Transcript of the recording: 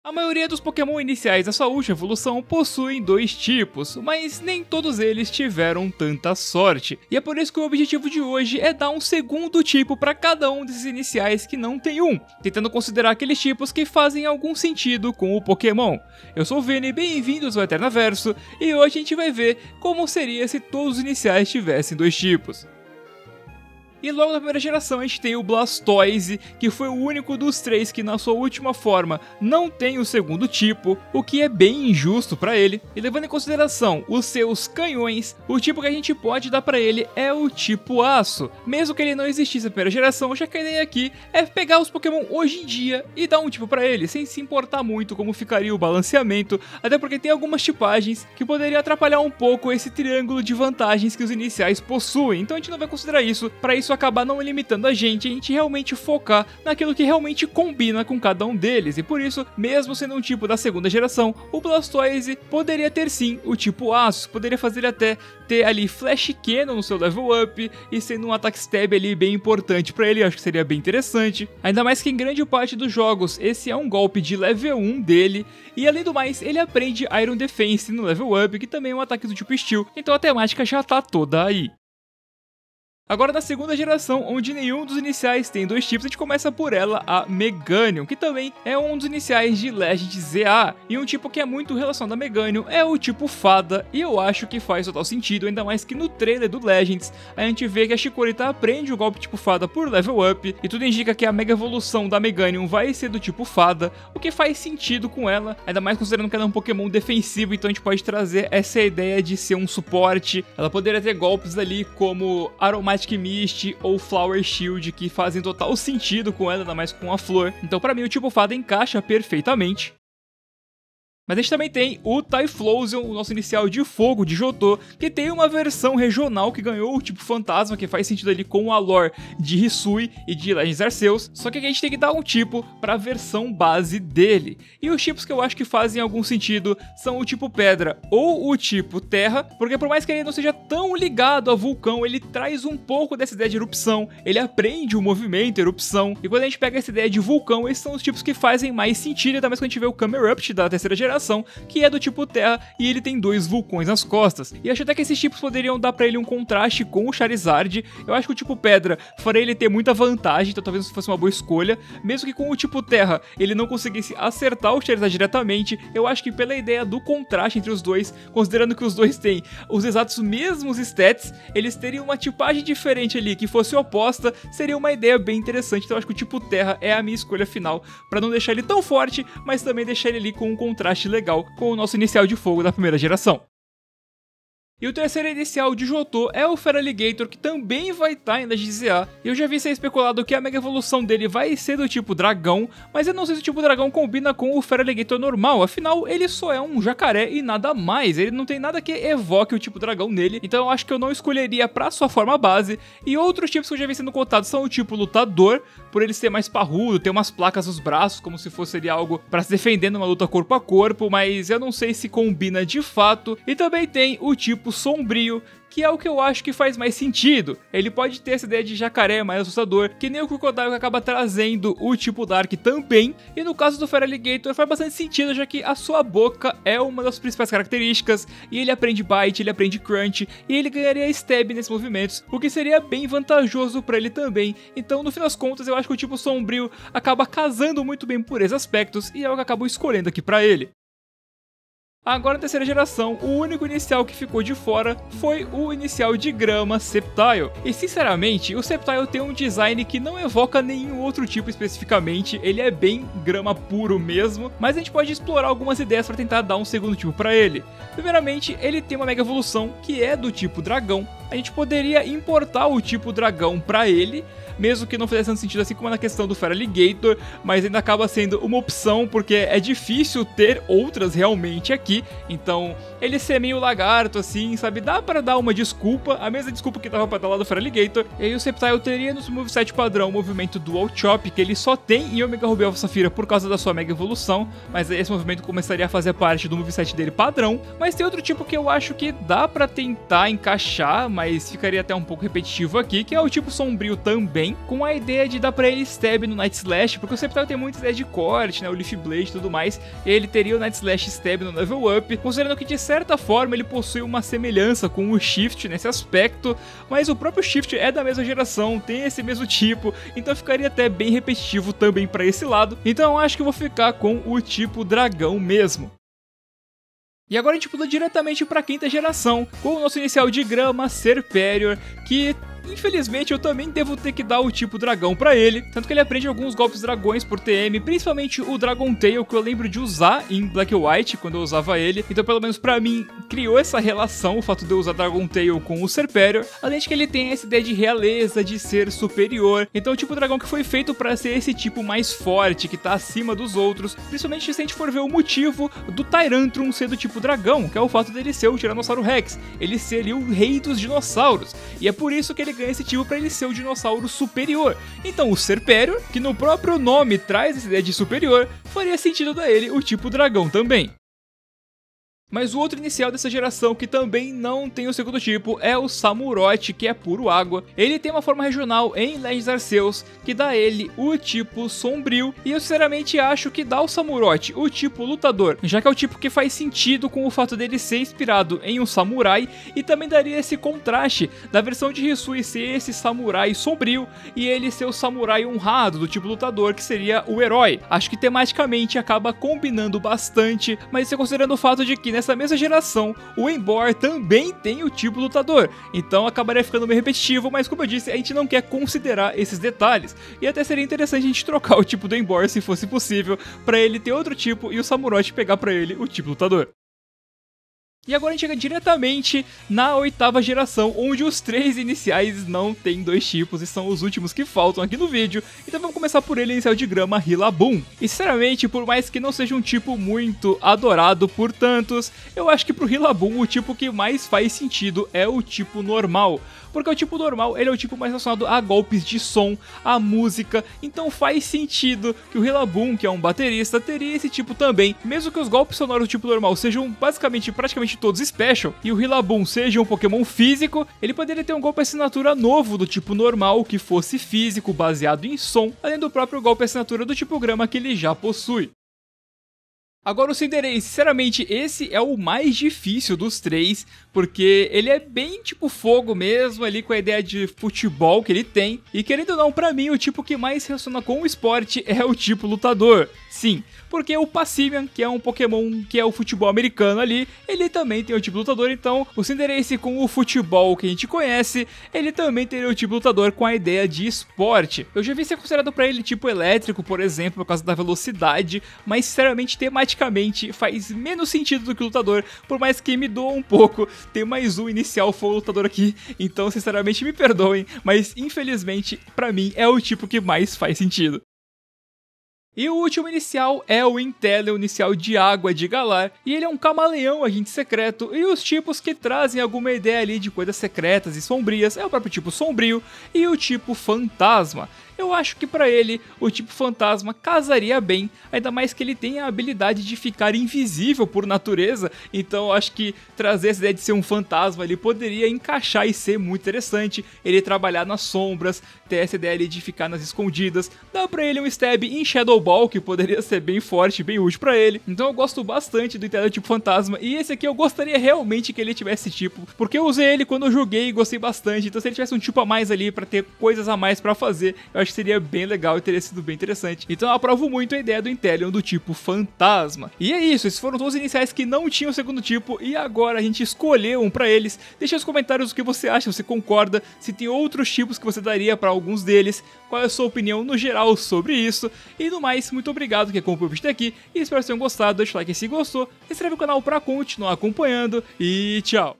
A maioria dos Pokémon iniciais da sua última evolução possuem dois tipos, mas nem todos eles tiveram tanta sorte. E é por isso que o objetivo de hoje é dar um segundo tipo para cada um desses iniciais que não tem um, tentando considerar aqueles tipos que fazem algum sentido com o Pokémon. Eu sou o Vini, bem-vindos ao Eternaverso, e hoje a gente vai ver como seria se todos os iniciais tivessem dois tipos. E logo na primeira geração a gente tem o Blastoise, que foi o único dos três que na sua última forma não tem o segundo tipo, o que é bem injusto para ele. E levando em consideração os seus canhões, o tipo que a gente pode dar para ele é o tipo Aço, mesmo que ele não existisse na primeira geração, já que a ideia aqui é pegar os Pokémon hoje em dia e dar um tipo para ele, sem se importar muito como ficaria o balanceamento, até porque tem algumas tipagens que poderiam atrapalhar um pouco esse triângulo de vantagens que os iniciais possuem, então a gente não vai considerar isso, para isso acabar não limitando a gente realmente focar naquilo que realmente combina com cada um deles, e por isso, mesmo sendo um tipo da segunda geração, o Blastoise poderia ter sim o tipo Aço, poderia fazer ele até ter ali Flash Cannon no seu level up, e sendo um ataque stab ali bem importante pra ele, acho que seria bem interessante, ainda mais que em grande parte dos jogos esse é um golpe de level 1 dele, e além do mais, ele aprende Iron Defense no level up, que também é um ataque do tipo Steel, então a temática já tá toda aí. Agora na segunda geração, onde nenhum dos iniciais tem dois tipos, a gente começa por ela, a Meganium, que também é um dos iniciais de Legend ZA, e um tipo que é muito relacionado a Meganium é o tipo Fada, e eu acho que faz total sentido, ainda mais que no trailer do Legends, a gente vê que a Chikorita aprende o golpe tipo Fada por level up, e tudo indica que a Mega Evolução da Meganium vai ser do tipo Fada, o que faz sentido com ela, ainda mais considerando que ela é um Pokémon defensivo, então a gente pode trazer essa ideia de ser um suporte, ela poderia ter golpes ali como Aromatic Mist ou Flower Shield que fazem total sentido com ela, ainda mais com a flor. Então pra mim o tipo Fada encaixa perfeitamente. Mas a gente também tem o Typhlosion, o nosso inicial de fogo de Johto, que tem uma versão regional que ganhou o tipo fantasma, que faz sentido ali com a lore de Hisui e de Legends Arceus, só que a gente tem que dar um tipo para a versão base dele. E os tipos que eu acho que fazem algum sentido são o tipo Pedra ou o tipo Terra, porque por mais que ele não seja tão ligado a vulcão, ele traz um pouco dessa ideia de erupção, ele aprende o movimento, erupção, e quando a gente pega essa ideia de vulcão, esses são os tipos que fazem mais sentido, ainda mais quando a gente vê o Camerupt da terceira geração, que é do tipo Terra, e ele tem dois vulcões nas costas. E acho até que esses tipos poderiam dar pra ele um contraste com o Charizard. Eu acho que o tipo Pedra faria ele ter muita vantagem, então talvez fosse uma boa escolha. Mesmo que com o tipo Terra ele não conseguisse acertar o Charizard diretamente, eu acho que pela ideia do contraste entre os dois, considerando que os dois têm os exatos mesmos stats, eles teriam uma tipagem diferente ali, que fosse oposta, seria uma ideia bem interessante. Então eu acho que o tipo Terra é a minha escolha final, pra não deixar ele tão forte, mas também deixar ele ali com um contraste legal com o nosso inicial de fogo da primeira geração. E o terceiro inicial de Johto é o Feraligatr, que também vai estar em Legends ZA. Eu já vi ser especulado que a Mega Evolução dele vai ser do tipo Dragão, mas eu não sei se o tipo Dragão combina com o Feraligatr normal, afinal ele só é um jacaré e nada mais, ele não tem nada que evoque o tipo Dragão nele, então eu acho que eu não escolheria pra sua forma base. E outros tipos que eu já vi sendo contados são o tipo Lutador, por ele ser mais parrudo, ter umas placas nos braços, como se fosse algo pra se defender numa luta corpo a corpo, mas eu não sei se combina de fato. E também tem o tipo Sombrio, que é o que eu acho que faz mais sentido. Ele pode ter essa ideia de jacaré mais assustador, que nem o Crocodile, que acaba trazendo o tipo Dark também. E no caso do Feraligatr faz bastante sentido, já que a sua boca é uma das principais características, e ele aprende Bite, ele aprende Crunch, e ele ganharia Stab nesses movimentos, o que seria bem vantajoso para ele também. Então no fim das contas eu acho que o tipo Sombrio acaba casando muito bem por esses aspectos, e é o que eu acabo escolhendo aqui para ele. Agora na terceira geração, o único inicial que ficou de fora foi o inicial de grama Sceptile. E sinceramente, o Sceptile tem um design que não evoca nenhum outro tipo especificamente, ele é bem grama puro mesmo, mas a gente pode explorar algumas ideias para tentar dar um segundo tipo para ele. Primeiramente, ele tem uma Mega Evolução que é do tipo Dragão. A gente poderia importar o tipo Dragão para ele, mesmo que não fizesse tanto sentido assim como na questão do Feraligatr, mas ainda acaba sendo uma opção, porque é difícil ter outras realmente aqui, então ele ser meio lagarto assim, sabe, dá pra dar uma desculpa, a mesma desculpa que dava pra dar lá do Feraligatr, e aí o Sceptile teria no moveset padrão o movimento Dual Chop, que ele só tem em Omega Ruby Alpha Safira por causa da sua Mega Evolução, mas aí esse movimento começaria a fazer parte do moveset dele padrão, mas tem outro tipo que eu acho que dá pra tentar encaixar, mas ficaria até um pouco repetitivo aqui, que é o tipo sombrio também, com a ideia de dar pra ele stab no Night Slash, porque o Sceptile tem muita ideia de corte, né, o Leaf Blade e tudo mais, e ele teria o Night Slash stab no level up, considerando que de certa forma ele possui uma semelhança com o Shift nesse aspecto, mas o próprio Shift é da mesma geração, tem esse mesmo tipo, então ficaria até bem repetitivo também pra esse lado, então eu acho que eu vou ficar com o tipo dragão mesmo. E agora a gente pula diretamente para a quinta geração, com o nosso inicial de grama, Serperior, que infelizmente eu também devo ter que dar o tipo dragão pra ele, tanto que ele aprende alguns golpes dragões por TM, principalmente o Dragon Tail, que eu lembro de usar em Black White quando eu usava ele, então pelo menos pra mim criou essa relação, o fato de eu usar Dragon Tail com o Serperior, além de que ele tem essa ideia de realeza, de ser superior, então o tipo dragão que foi feito pra ser esse tipo mais forte, que tá acima dos outros, principalmente se a gente for ver o motivo do Tyrantrum ser do tipo dragão, que é o fato dele ser o Tiranossauro Rex, ele ser ali o rei dos dinossauros, e é por isso que ele ganha esse tipo para ele ser o dinossauro superior. Então o Serperior, que no próprio nome traz essa ideia de superior, faria sentido dar ele o tipo dragão também. Mas o outro inicial dessa geração que também não tem o segundo tipo é o Samurott, que é puro água. Ele tem uma forma regional em Legends Arceus, que dá ele o tipo sombrio, e eu sinceramente acho que dá ao Samurott o tipo lutador, já que é o tipo que faz sentido com o fato dele ser inspirado em um samurai, e também daria esse contraste da versão de Hisui ser esse samurai sombrio, e ele ser o samurai honrado do tipo lutador, que seria o herói. Acho que tematicamente acaba combinando bastante, mas isso considerando o fato de que nessa mesma geração, o Emboar também tem o tipo lutador, então acabaria ficando meio repetitivo, mas como eu disse, a gente não quer considerar esses detalhes, e até seria interessante a gente trocar o tipo do Emboar se fosse possível, pra ele ter outro tipo e o Samurott pegar pra ele o tipo lutador. E agora a gente chega diretamente na oitava geração, onde os três iniciais não tem dois tipos e são os últimos que faltam aqui no vídeo. Então vamos começar por ele, inicial de grama, Rillaboom. E sinceramente, por mais que não seja um tipo muito adorado por tantos, eu acho que pro Rillaboom o tipo que mais faz sentido é o tipo normal. Porque o tipo normal, ele é o tipo mais relacionado a golpes de som, a música, então faz sentido que o Rillaboom, que é um baterista, teria esse tipo também. Mesmo que os golpes sonoros do tipo normal sejam basicamente, praticamente todos special, e o Rillaboom seja um Pokémon físico, ele poderia ter um golpe assinatura novo do tipo normal, que fosse físico, baseado em som, além do próprio golpe assinatura do tipo grama que ele já possui. Agora o Cinderace, sinceramente, esse é o mais difícil dos três, porque ele é bem tipo fogo mesmo, ali com a ideia de futebol que ele tem, e querendo ou não, pra mim, o tipo que mais se relaciona com o esporte é o tipo lutador. Sim, porque o Passimian, que é um Pokémon que é o futebol americano ali, ele também tem o tipo lutador, então o Cinderace com o futebol que a gente conhece, ele também teria o tipo lutador com a ideia de esporte. Eu já vi ser considerado pra ele tipo elétrico, por exemplo, por causa da velocidade, mas sinceramente, tematicamente, faz menos sentido do que o lutador, por mais que me doa um pouco ter mais um inicial for lutador aqui, então sinceramente me perdoem, mas infelizmente, pra mim, é o tipo que mais faz sentido. E o último inicial é o Inteleon, inicial de água de Galar, e ele é um camaleão agente secreto, e os tipos que trazem alguma ideia ali de coisas secretas e sombrias é o próprio tipo sombrio e o tipo fantasma. Eu acho que pra ele, o tipo fantasma casaria bem, ainda mais que ele tem a habilidade de ficar invisível por natureza, então eu acho que trazer essa ideia de ser um fantasma ali poderia encaixar e ser muito interessante, ele trabalhar nas sombras, ter essa ideia ali de ficar nas escondidas, dá pra ele um stab em Shadow Ball, que poderia ser bem forte, bem útil pra ele, então eu gosto bastante do Inteleon tipo fantasma, e esse aqui eu gostaria realmente que ele tivesse esse tipo, porque eu usei ele quando eu joguei e gostei bastante, então se ele tivesse um tipo a mais ali pra ter coisas a mais pra fazer, eu acho que seria bem legal e teria sido bem interessante. Então eu aprovo muito a ideia do Inteleon do tipo fantasma. E é isso, esses foram todos os iniciais que não tinham o segundo tipo e agora a gente escolheu um pra eles. Deixa nos comentários o que você acha, você concorda, se tem outros tipos que você daria pra alguns deles, qual é a sua opinião no geral sobre isso. E no mais, muito obrigado que acompanhou o vídeo até aqui e espero que vocês tenham gostado, deixa o like se gostou, se inscreve no canal pra continuar acompanhando e tchau!